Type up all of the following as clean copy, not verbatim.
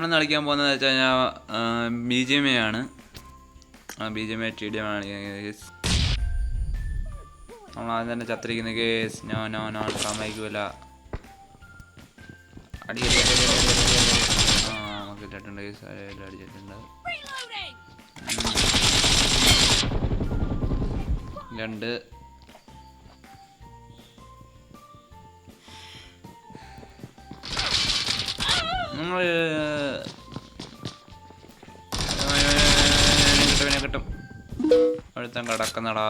നമ്മളിന്ന് കളിക്കാൻ പോകുന്നത് വെച്ച് കഴിഞ്ഞാൽ BGMA ആണ്. BGMA TDM ആണ്. നമ്മൾ ആദ്യം തന്നെ ചത്തിരിക്കുന്ന കേസ്. നോ സമ്മതിക്കൂല. നമുക്ക് ഇട്ടിട്ടുണ്ട് കേസ്. അടിച്ചിട്ടുണ്ട്. 2 നമ്മൾ കിട്ടും അടുത്ത കിടക്കുന്നടാ.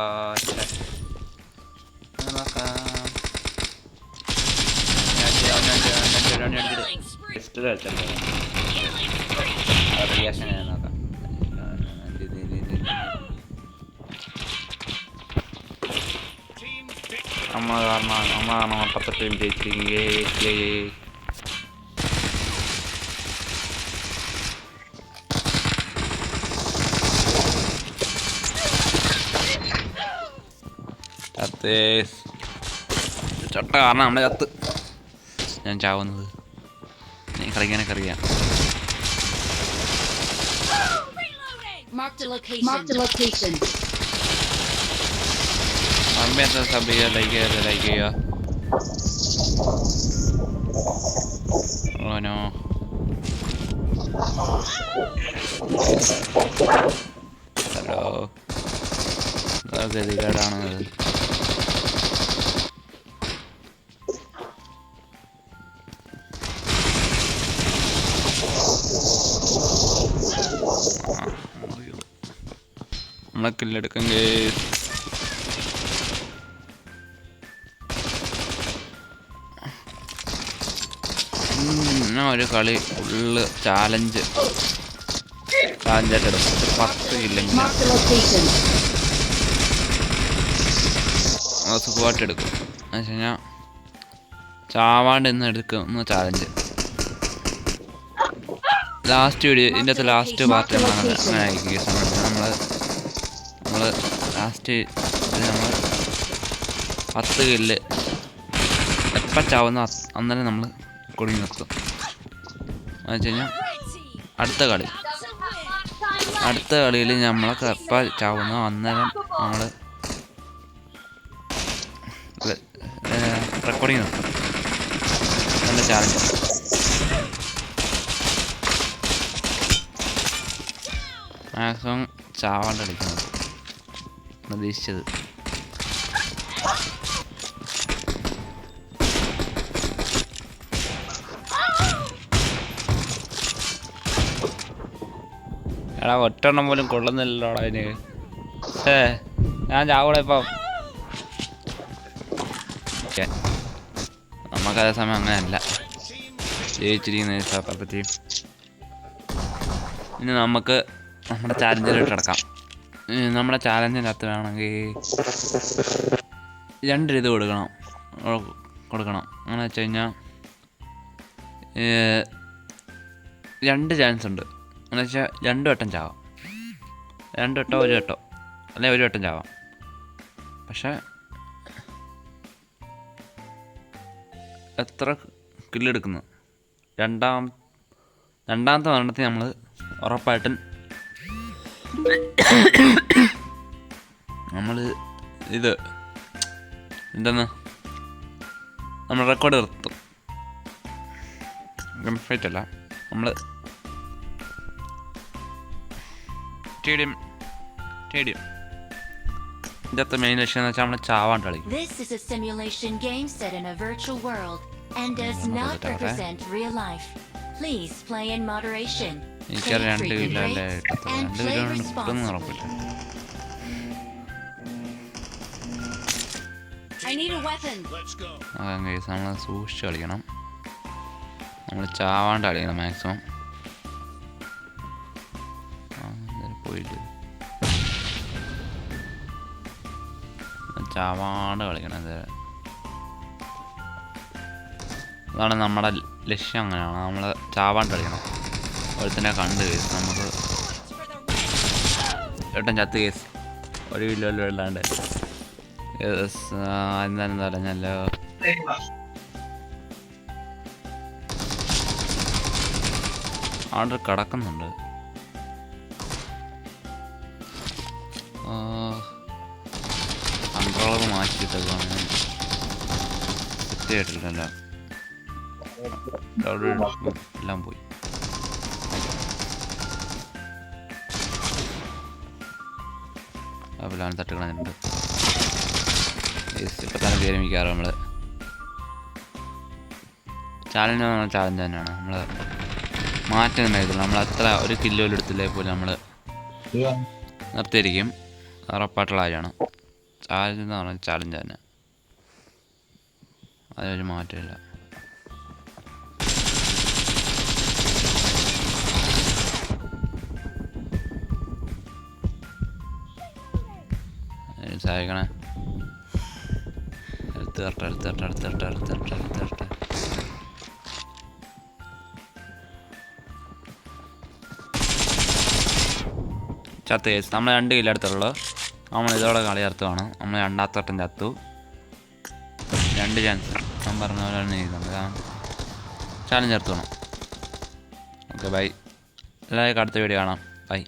നമ്മളാണ് അപ്പുറത്തെ ടീം ജയിച്ചിരിക്കുന്നത്. ചട്ട കാരണം നമ്മുടെ ചത്ത് ഞാൻ ചാവുന്നത്. ഞാൻ കളിക്കാനൊക്കെ അറിയാം. അമ്മയത്തെ സബ് ചെയ്യുക, ലൈക്ക് ചെയ്യുക. ഓനോ ഹലോ ഗതികേടാണത്. നമ്മളെ കില്ലെടുക്കെങ്കിൽ ഒരു കളി ഫുള്ള് ചാലഞ്ചായിട്ട് എടുക്കും. 10 കില്ലെങ്കിൽ സുഖമായിട്ട് എടുക്കും. എന്ന് വെച്ച് കഴിഞ്ഞാൽ ചാവാണ്ട് ഇന്ന് എടുക്കും ചാലഞ്ച്. ലാസ്റ്റ് വീഡിയോ ഇതിൻ്റെ അകത്ത് ലാസ്റ്റ് പാർട്ട് അങ്ങനെ ആയിരിക്കും കേസ്. നമ്മൾ ലാസ്റ്റ് നമ്മൾ 10 കില്ല് എപ്പം ചാവുന്ന അന്നേരം നമ്മൾ കുടുങ്ങി നിർത്തും. എന്ന് വെച്ച് കഴിഞ്ഞാൽ അടുത്ത കളിയിൽ നമ്മളൊക്കെ എപ്പം ചാവുന്നോ അന്നേരം നമ്മൾ റെക്കോർഡിങ് നിർത്തും. നല്ല ചാലഞ്ച്. മാക്സിമം ചാവാണ്ട് കളിക്കുന്നത് പ്രതീക്ഷിച്ചത്. എടാ ഒറ്റെണ്ണം പോലും കൊള്ളുന്നില്ലല്ലോടാ അതിന്. ഞാൻ ചാവൂടെ ഇപ്പം. നമുക്കതേ സമയം അങ്ങനെയല്ല ജയിച്ചിരിക്കുന്ന പറ്റി. ഇനി നമുക്ക് നമ്മുടെ ചാലഞ്ചിലോട്ട് കിടക്കാം. നമ്മുടെ ചാലഞ്ചിനകത്ത് വേണമെങ്കിൽ 2 ഇത് കൊടുക്കണം. അങ്ങനെ വെച്ച് കഴിഞ്ഞാൽ 2 ചാൻസ് ഉണ്ട്. എന്ന് വെച്ചാൽ 2 വട്ടം ചാവാം. 2 വട്ടം 1 വട്ടം അല്ലെങ്കിൽ 1 വട്ടം ചാവാം. പക്ഷേ എത്ര കില്ലെടുക്കുന്നു രണ്ടാമത്തെ മരണത്തിൽ നമ്മൾ ഉറപ്പായിട്ടും നമ്മൾ ഇത് നമ്മൾ റെക്കോർഡ് നിർത്തും. ഫൈറ്റ് അല്ല, നമ്മൾ സ്റ്റേഡിയം ഇതിൻ്റെ മെയിൻ ലക്ഷ്യം എന്ന് വെച്ചാൽ നമ്മൾ ചാവാണ്ട് കളിക്കും. എനിക്ക് 2 കിലോ അല്ലേ 2 കിലോ കിട്ടുമെന്ന് ഉറപ്പില്ല. നമ്മൾ സൂക്ഷിച്ച് കളിക്കണം. നമ്മൾ ചാവാണ്ട് കളിക്കണം മാക്സിമം. പോയില്ല, ചാവാണ്ട് കളിക്കണം. അതാണ് നമ്മുടെ ലക്ഷ്യം. അങ്ങനെയാണ് നമ്മൾ ചാവാണ്ട് കളിക്കണം. ഒരുത്തന്നെ കണ്ട് കേസ് നമുക്ക് ഏട്ടൻ ചത്ത് കേസ് 1 കിലോ ഇല്ലാണ്ട്. എന്താണെന്ന് പറഞ്ഞല്ലോ ആർഡർ കിടക്കുന്നുണ്ട്. കൺട്രോളർ മാറ്റിയിട്ടൊക്കെയാണ് സെറ്റായിട്ടില്ലല്ലോ. എല്ലാം പോയി. അപ്പോൾ തട്ട് കളഞ്ഞിട്ടുണ്ട്. ഇപ്പം തന്നെ കയറി മിക്കാറ് നമ്മൾ ചാലഞ്ച് തന്നെയാണ്. നമ്മൾ മാറ്റം ഉണ്ടായിരുന്നുള്ളൂ. നമ്മൾ അത്ര ഒരു കിലോ എടുത്തില്ലേ പോലും നമ്മൾ നിർത്തിയിരിക്കും. ഉറപ്പായിട്ടുള്ള കാര്യമാണ്. ചാലഞ്ച് എന്ന് പറഞ്ഞാൽ ചാലഞ്ച് തന്നെ, അതിനൊരു മാറ്റമില്ല. സഹായിക്കണേ. എടുത്ത് ചത്ത് കേസ്. നമ്മൾ 2 കിലോ എടുത്തുള്ളൂ. നമ്മൾ ഇതോടെ കളി ചേർത്തുവാണ്. നമ്മൾ 2ാമത്തെ വട്ടം ചത്തു. 2 ചാൻസ് ഞാൻ പറഞ്ഞ പോലെ തന്നെ ചെയ്യുന്നുണ്ട്. ചാലഞ്ച് ചേർത്ത് വേണം. Okay bye. എല്ലാവർക്കും അടുത്ത വീഡിയോ കാണാം. ബൈ.